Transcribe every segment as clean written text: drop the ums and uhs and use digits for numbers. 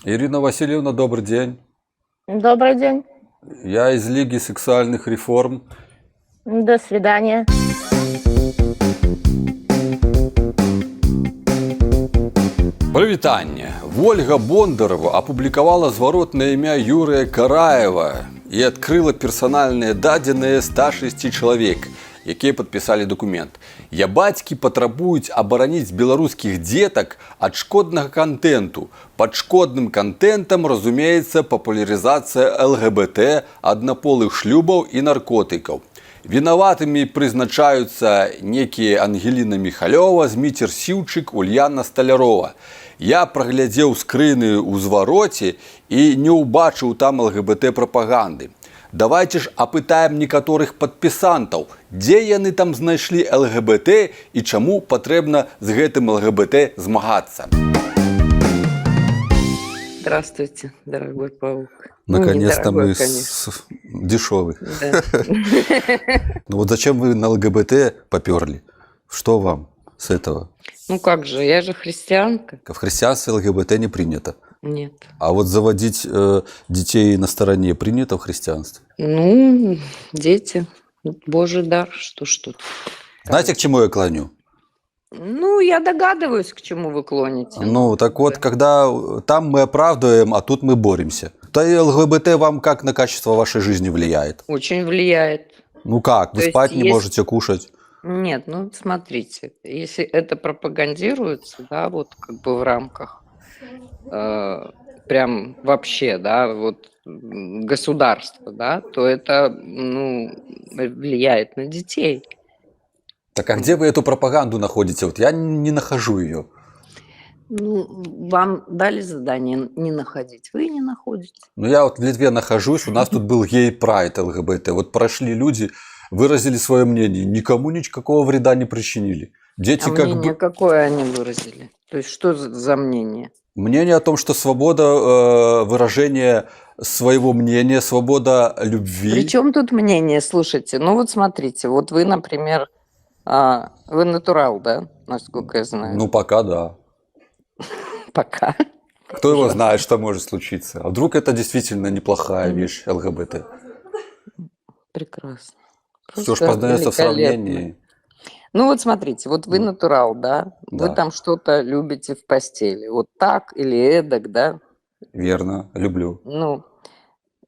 Ирина Васильевна, добрый день. Добрый день. Я из Лиги сексуальных реформ. До свидания. Прывітанне. Ольга Бондарова апублікавала зваротнае імя Юрыя Караева і адкрыла персанальныя дадзеныя 106 чалавек, якія падпісалі дакумент. Я бацькі патрабуюць абараніць беларускіх дзетак ад шкоднага кантэнту. Пад шкодным кантэнтам разумеецца папулярызацыя ЛГБТ, аднаполых шлюбаў і наркотыкаў. Вінаватымі прызначаюцца некія Ангеліна Міхалёва, Зміцер Сіўчык, Ульяна Сталярова. Я праглядзеў скрыны ў звароце і не ўбачыў там ЛГБТ-прапаганды. Давайце ж апытаем некаторых падпісантаў, дзе яны там знайшлі ЛГБТ і чаму патрэбна з гэтым ЛГБТ змагацца. Здравствуйте, дорогой паук. Наконец-то мы дешевый. Да. Ну вот зачем вы на ЛГБТ поперли? Что вам с этого? Ну как же, я же христианка. В христианстве ЛГБТ не принято. Нет. А вот заводить детей на стороне принято в христианстве? Ну, дети, Божий дар, что ж тут. Знаете, к чему я клоню? Ну, я догадываюсь, к чему вы клоните. Ну, так вот, Да. когда там мы оправдываем, а тут мы боремся. То и ЛГБТ вам как на качество вашей жизни влияет? Очень влияет. Ну как? Вы То спать есть не можете, кушать? Нет, ну смотрите, если это пропагандируется, да, вот как бы в рамках прям вообще, да, вот государства, да, то это, ну, влияет на детей. Так а где вы эту пропаганду находите? Вот я не нахожу ее. Ну, вам дали задание не находить, вы не находите. Ну я вот в Литве нахожусь, у нас тут был гей-прайд ЛГБТ. Вот прошли люди, выразили свое мнение, никому никакого вреда не причинили. Дети А как мнение бы... какое они выразили? То есть что за мнение? Мнение о том, что свобода выражения своего мнения, свобода любви. При чем тут мнение? Слушайте, ну вот смотрите, вот вы, например, вы натурал, да, насколько я знаю? Ну пока да. Пока. Кто его знает, что может случиться? А вдруг это действительно неплохая вещь ЛГБТ? Прекрасно. Все ж Просто познается в великолепно. сравнении. Ну вот смотрите, вот вы натурал, да? Да. Вы там что-то любите в постели. Вот так или эдак, да? Верно, люблю. Ну,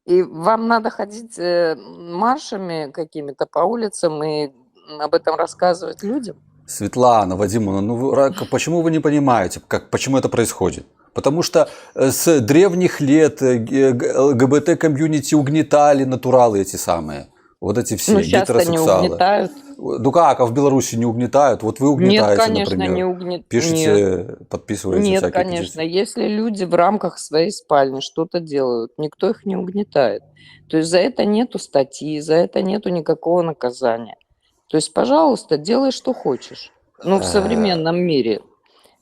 и вам надо ходить маршами какими-то по улицам и об этом рассказывать людям? Светлана Вадимовна, ну почему вы не понимаете, почему это происходит? Потому что с древних лет ЛГБТ-комьюнити угнетали натуралы эти самые. Вот эти все Ну, сейчас-то не гетеросексуалы. угнетают. Ну как, а в Беларуси не угнетают? Вот вы угнетаете, Нет, конечно, например. не угнетают. Пишите, подписываете Нет, всякие конечно. петиции. Если люди в рамках своей спальни что-то делают, никто их не угнетает. То есть за это нету статьи, за это нету никакого наказания. То есть, пожалуйста, делай, что хочешь. Ну, в современном мире.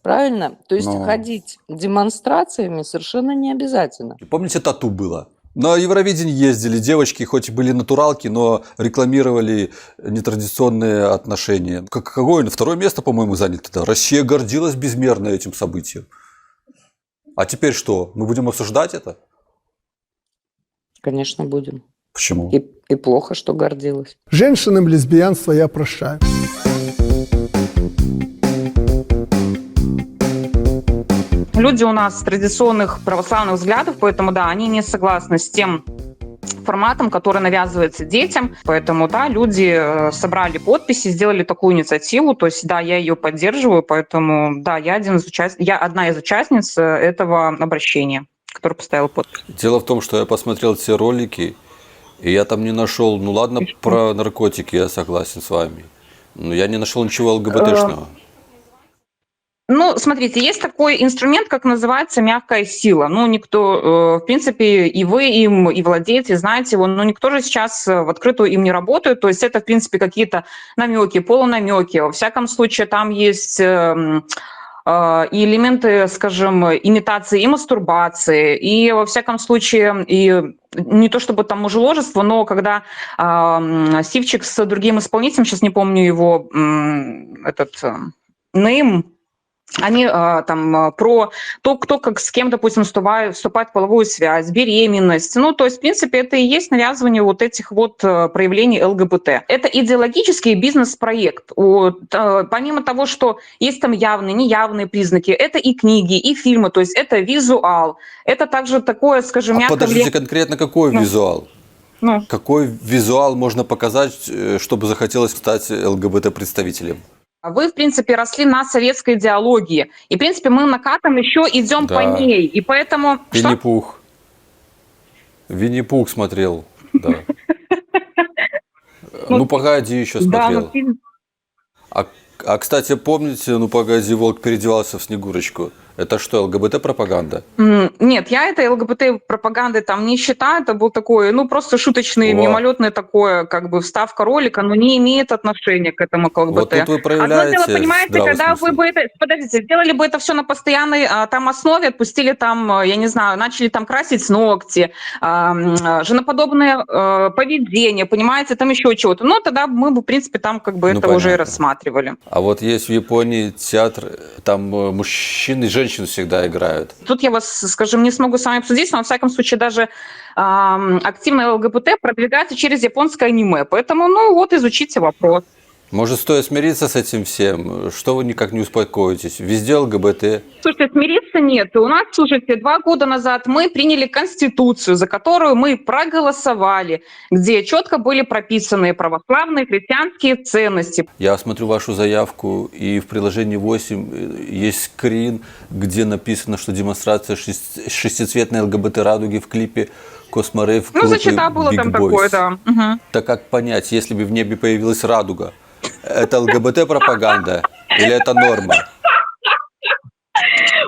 Правильно? То есть Ну. ходить демонстрациями совершенно не обязательно. Помните, тату было? На Евровидение ездили девочки, хоть и были натуралки, но рекламировали нетрадиционные отношения. Какое второе место, по-моему, занято тогда. Россия гордилась безмерно этим событием. А теперь что? Мы будем осуждать это? Конечно, будем. Почему? И плохо, что гордилась. Женщинам лесбиянство я прощаю. Люди у нас традиционных православных взглядов, поэтому, да, они не согласны с тем форматом, который навязывается детям. Поэтому, да, люди собрали подписи, сделали такую инициативу. То есть, да, я ее поддерживаю, поэтому, да, я одна из участниц этого обращения, которая поставила подпись. Дело в том, что я посмотрел все ролики, и я там не нашел, ну ладно, про наркотики я согласен с вами, но я не нашел ничего ЛГБТшного. Ну, смотрите, есть такой инструмент, как называется мягкая сила. Ну, никто, в принципе, и вы им, и владеете, знаете его, но никто же сейчас в открытую им не работает. То есть это, в принципе, какие-то намеки, полунамеки. Во всяком случае, там есть и элементы, скажем, имитации и мастурбации, и, во всяком случае, и не то чтобы там мужеложество, но когда Сивчик с другим исполнителем, сейчас не помню его, нейм, они про то, кто как с кем, допустим, вступает в половую связь, беременность. Ну, то есть, в принципе, это и есть навязывание вот этих вот проявлений ЛГБТ. Это идеологический бизнес-проект. Помимо того, что есть там явные, неявные признаки, это и книги, и фильмы, то есть это визуал. Это также такое, скажем, мягко... Подождите, конкретно какой визуал? Какой визуал можно показать, чтобы захотелось стать ЛГБТ-представителем? Вы, в принципе, росли на советской идеологии. И, в принципе, мы накатом еще идем по ней. И поэтому... Винни-Пух. Винни-Пух смотрел, да. Ну, погоди, еще смотрел. А, кстати, помните, ну, погоди, волк переодевался в Снегурочку? Это что, ЛГБТ-пропаганда? Нет, я этой ЛГБТ-пропагандой там не считаю. Это был такой, ну, просто шуточный, мимолетный такое, как бы, вставка ролика, но не имеет отношения к этому, к ЛГБТ. Вот тут вы проявляете одно дело, понимаете, когда вы бы это... Подождите, сделали бы это все на постоянной там основе, отпустили там, я не знаю, начали там красить ногти, женоподобное поведение, понимаете, там еще чего-то. Ну, тогда мы бы, в принципе, там как бы это уже и рассматривали. А вот есть в Японии театр, там мужчины и женщины всегда играют. Тут я вас, скажем, не смогу с вами обсудить, но, во всяком случае, даже активное ЛГБТ продвигается через японское аниме. Поэтому, ну вот, изучите вопрос. Может, стоит смириться с этим всем? Что вы никак не успокоитесь? Везде ЛГБТ. Слушайте, смириться нет. У нас, слушайте, 2 года назад мы приняли Конституцию, за которую мы проголосовали, где четко были прописаны православные христианские ценности. Я смотрю вашу заявку, и в приложении 8 есть скрин, где написано, что демонстрация шестицветной ЛГБТ-радуги в клипе Косморейв в Ну, значит, да, было Big там Boys. такое, да. Угу. Так как понять, если бы в небе появилась радуга, это ЛГБТ-пропаганда или это норма?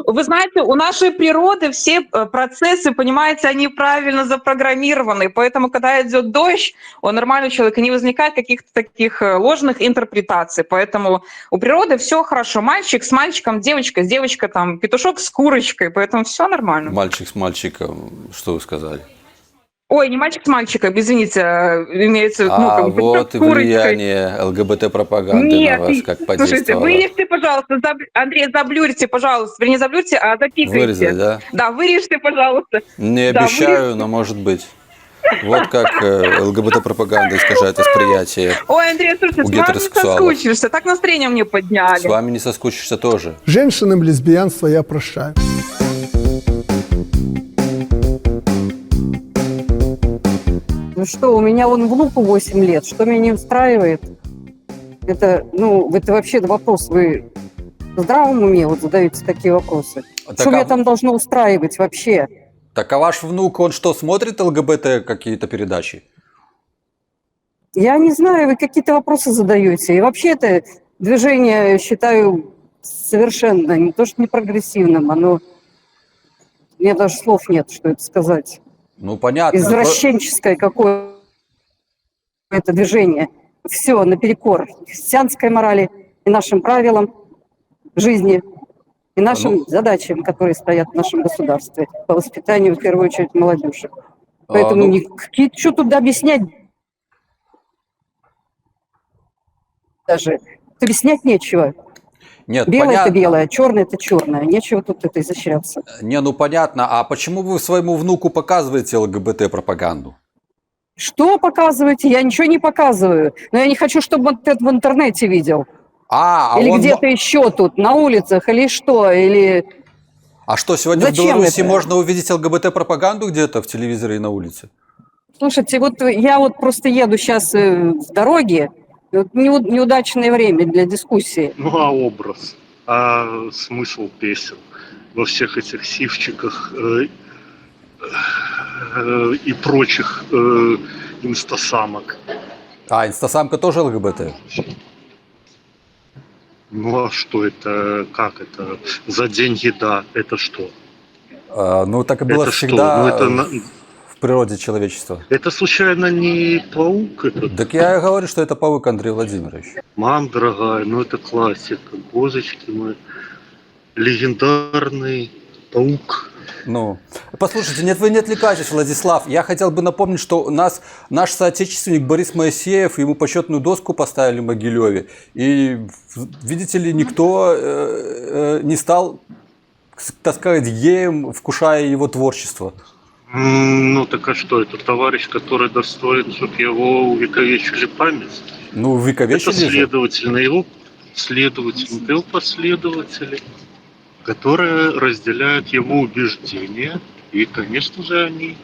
Вы знаете, у нашей природы все процессы, понимаете, они правильно запрограммированы. Поэтому, когда идет дождь, у нормального человека не возникает каких-то таких ложных интерпретаций. Поэтому у природы все хорошо. Мальчик с мальчиком, девочка с девочкой, там, петушок с курочкой. Поэтому все нормально. Мальчик с мальчиком, что вы сказали? Ой, не мальчик с мальчиком, извините, имеется... А вот и влияние ЛГБТ-пропаганды на вас как подействовало. Слушайте, вырежьте, пожалуйста, Андрей, заблюрьте, пожалуйста. Вернее, заблюрьте, а запикайте. Вырезать, да? Да, вырежьте, пожалуйста. Не обещаю, но может быть. Вот как ЛГБТ-пропаганда искажает восприятие. Ой, Андрей, слушайте, с вами не соскучишься, так настроение мне подняли. С вами не соскучишься тоже. Женщинам лесбиянство я прощаю. Ну что, у меня вон внуку 8 лет, что меня не устраивает? Это, ну, это вообще вопрос, вы в здравом уме вот задаете такие вопросы? Так Что меня там должно устраивать вообще? Так а ваш внук, он что, смотрит ЛГБТ какие-то передачи? Я не знаю, вы какие-то вопросы задаете. И вообще это движение, считаю, совершенно не то что не прогрессивным, оно... У меня даже слов нет, что это сказать. Ну, понятно. Извращенческое какое-то движение. Все наперекор христианской морали и нашим правилам жизни, и нашим задачам, которые стоят в нашем государстве по воспитанию, в первую очередь, молодежи. Поэтому что тут объяснять даже? Объяснять нечего. Нет, белое понятно. это белое, черное это черное. Нечего тут это изощряться. Не, ну понятно. А почему вы своему внуку показываете ЛГБТ-пропаганду? Что показываете? Я ничего не показываю. Но я не хочу, чтобы он это в интернете видел. Или он... где-то еще тут, на улицах, или что, или... А что, сегодня Зачем в Беларуси это? можно увидеть ЛГБТ-пропаганду где-то в телевизоре и на улице? Слушайте, вот я вот просто еду сейчас в дороге, вот неудачное время для дискуссии. Ну а образ, а смысл песен во всех этих сивчиках и прочих инстасамок. А, инстасамка тоже ЛГБТ? Ну а что это, как это, за деньги, да, это что? Ну так и было это всегда что? Ну, это... в природе человечества. Это случайно не паук? Это... Так я говорю, что это паук, Андрей Владимирович. Мам, дорогая, ну это классика. Божечки мой, легендарный паук Ну, послушайте, нет, вы не отвлекайтесь, Владислав. Я хотел бы напомнить, что наш соотечественник Борис Моисеев, ему почетную доску поставили в Могилеве. И, видите ли, никто не стал, так сказать, геем, вкушая его творчество. Ну так а что, это товарищ, который достоин, чтобы его увековечили память? Ну, Это вековечили же. следовательно его последователи, которые разделяют его убеждения, и, конечно же, они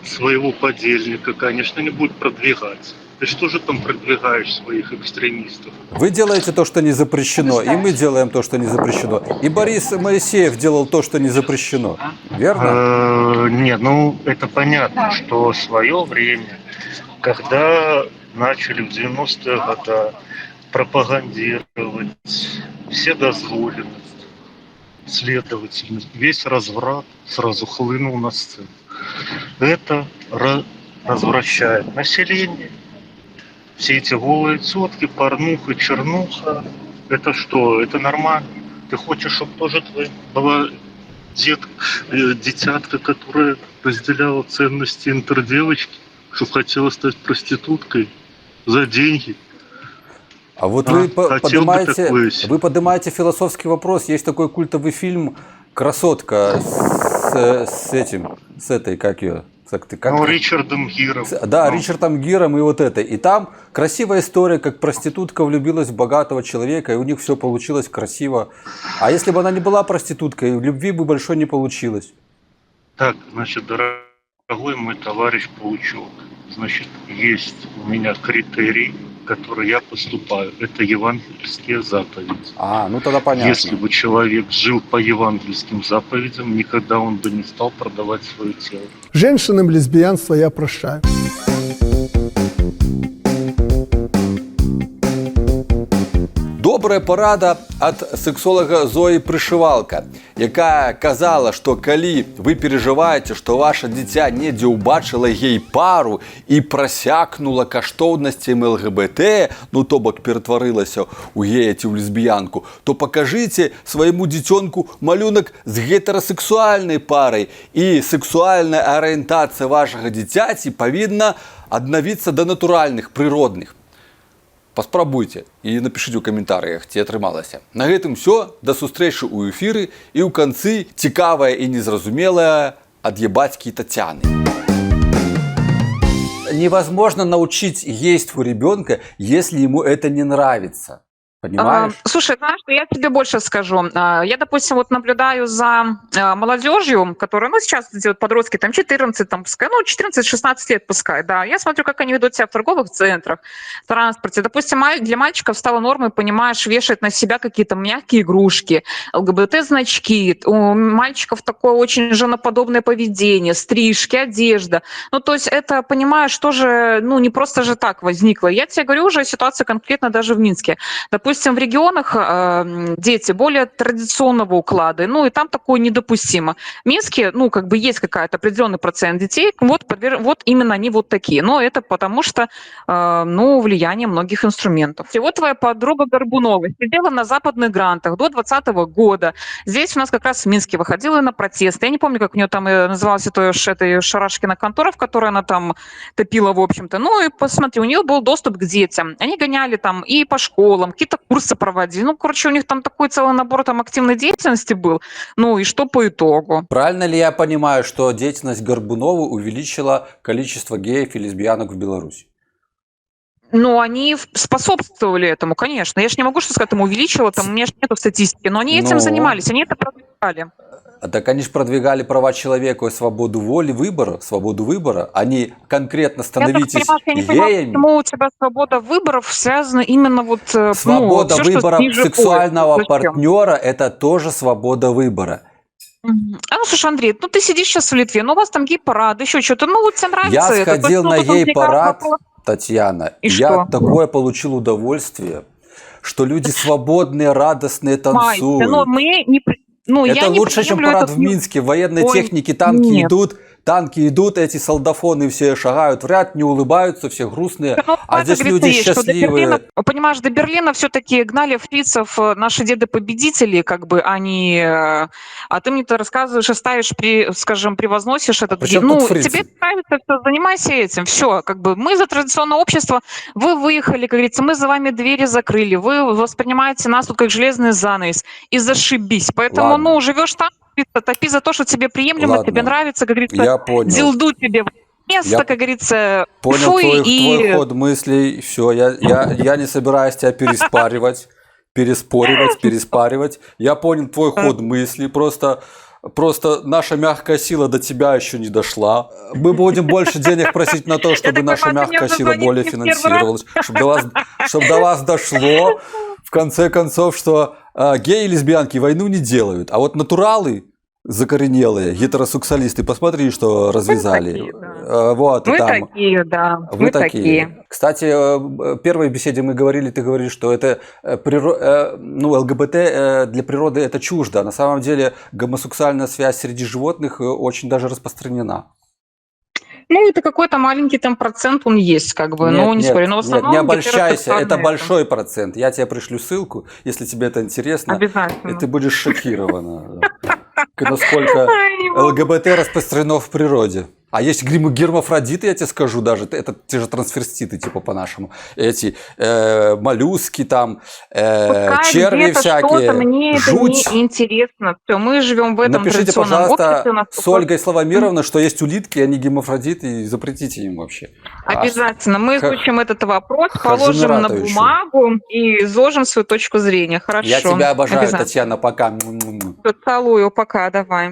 своего подельника, конечно, не будут продвигать. Ты что же там продвигаешь своих экстремистов? Вы делаете то, что не запрещено, и мы делаем то, что не запрещено. И Борис Моисеев делал то, что не запрещено. Верно? Нет, ну это понятно, что в свое время, когда начали в 90-е годы пропагандировать вседозволенность, следовательно, весь разврат сразу хлынул на сцену. Это развращает население. Все эти голые тетки, порнуха, чернуха, это что? Это нормально? Ты хочешь, чтобы тоже твоя была дитятка, которая разделяла ценности интердевочки, чтобы хотела стать проституткой за деньги? А вот вы хотел бы такое себе. поднимаете философский вопрос. Есть такой культовый фильм «Красотка» с этой, как ее? Ричардом Гиром. Да, Ричардом Гиром и вот это. И там красивая история, как проститутка влюбилась в богатого человека, и у них все получилось красиво. А если бы она не была проституткой, любви бы большой не получилось. Так, значит, дорогой мой товарищ Паучок, значит, есть у меня критерий, который я поступаю. Это евангельские заповеди. Ну тогда понятно. Если бы человек жил по евангельским заповедям, никогда он бы не стал продавать свое тело. Женщинам лесбиянство я прощаю. Добрая парада ад сексолага Зоі Прышывалка, якая казала, што калі вы перажываеце, што ваша дзіця недзе ўбачыла гей-пару і прасякнула каштоўнасцямі ЛГБТ, ну то бок ператварылася ў гея ці ў лесбіянку, то пакажыце свайму дзіцёнку малюнак з гетэрасексуальнай парай, і сексуальная арыентацыя вашага дзіцяці павінна аднавіцца да натуральных, прыродных. Паспрабуйце і напішыце ў каментарыях, ці атрымалася. На гэтым ўсё, да сустрэчы ў эфіры і ў канцы цікавая і незразумелая ад ебацькі Татьяны. Невозможно научить гейству ребенка, если ему это не нравится. Понимаешь? Слушай, знаешь, я тебе больше скажу. Я, допустим, вот наблюдаю за молодежью, которая, ну, сейчас делают подростки, там 14, там, пускай, ну, 14-16 лет пускай, да. Я смотрю, как они ведут себя в торговых центрах, в транспорте. Допустим, для мальчиков стало нормой, понимаешь, вешать на себя какие-то мягкие игрушки, ЛГБТ-значки. У мальчиков такое очень женоподобное поведение, стрижки, одежда. Ну, то есть это, понимаешь, тоже, ну, не просто же так возникло. Я тебе говорю, уже ситуация конкретно даже в Минске. Допустим, в регионах дети более традиционного уклада, ну и там такое недопустимо. В Минске, ну, как бы есть какая-то определенный процент детей, вот именно они вот такие. Но это потому что, ну, влияние многих инструментов. И вот твоя подруга Горбунова сидела на западных грантах до 2020 года. Здесь у нас как раз в Минске выходила на протесты. Я не помню, как у нее там называлась эта Шарашкина контора, в которой она там топила, в общем-то. Ну и посмотри, у нее был доступ к детям. Они гоняли там и по школам, какие-то курсы проводили. Ну, короче, у них там такой целый набор там активной деятельности был. Ну, и что по итогу? Правильно ли я понимаю, что деятельность Горбуновой увеличила количество геев и лесбиянок в Беларуси? Ну, они способствовали этому, конечно. Я же не могу, что сказать, этому увеличила, там у меня же нету статистики, но они этим занимались, они это продвигали. Так они же продвигали права человека и свободу воли, свободу выбора. Они конкретно становитесь я не геями. понимаю, почему у тебя свобода выборов связана именно вот... Свобода всё, выбора сексуального пояса. партнера – это тоже свобода выбора. Ну, слушай, Андрей, ну ты сидишь сейчас в Литве, ну у вас там гей-парад, еще что-то, ну вот тебе нравится Я это. сходил на гей-парад, вопрос... Татьяна, И я что? такое получил удовольствие, что люди свободные, радостные, танцуют. Ну, мы не... Ну, это я не лучше, чем приемлю парад этот... в Минске. Военные Ой, техники, танки нет. идут, танки идут, эти солдафоны все шагают в ряд, не улыбаются, все грустные, Ну, а это, здесь говорит, люди и есть, что до счастливые. Берлина, понимаешь, до Берлина все-таки гнали фрицев наши деды-победители, как бы, они, а ты мне-то рассказываешь и ставишь, скажем, превозносишь этот Причем гимн. тут Ну, фрицы? тебе нравится, все, занимайся этим, все, как бы, мы за традиционное общество, вы выехали, как говорится, мы за вами двери закрыли, вы воспринимаете нас тут как железный занавес, и зашибись. Поэтому, Ладно. ну, живешь там, топи за то, что тебе приемлемо, Ладно. тебе нравится, как говорится, Я понял. дилду тебе в место, Я как говорится, Понял фуй, твой и... ход мыслей. Все, я не собираюсь тебя переспаривать. Я понял твой ход мыслей. Просто наша мягкая сила до тебя еще не дошла. Мы будем больше денег просить на то, чтобы так наша понимаю, ты мне мягкая уже сила звонишь более не в первый раз. финансировалась. Чтобы до вас дошло, в конце концов, что геи и лесбиянки войну не делают. А вот натуралы закоренелые, гетеросексуалисты, посмотри, что развязали. такие, да. Вот, и Мы там. такие, да. Вы такие. Кстати, в первой беседе ты говорили, что это ЛГБТ для природы это чуждо. На самом деле гомосексуальная связь среди животных очень даже распространена. Ну, это какой-то маленький там процент он есть, как бы, ну, не спорю. Но в основном не обольщайся, это гетеросексуальные большой процент. Я тебе пришлю ссылку, если тебе это интересно. Обязательно. И ты будешь шокирована, насколько Ай, ЛГБТ распространено в природе. А есть гермафродиты, я тебе скажу даже, это те же трансвеститы, типа по-нашему. Эти моллюски там, пускай черви где-то всякие, что-то, мне жуть. это не интересно. Все, мы живем в этом Напишите, традиционном пожалуйста, обществе. У нас с Ольгой Славомировной, что есть улитки, они гемафродиты, и запретите им вообще. Обязательно. Мы изучим этот вопрос, Хожу положим на Миратовичу. бумагу и изложим свою точку зрения. Хорошо. Я тебя обожаю, Обязательно. Татьяна, пока. Всё, целую, пока, давай.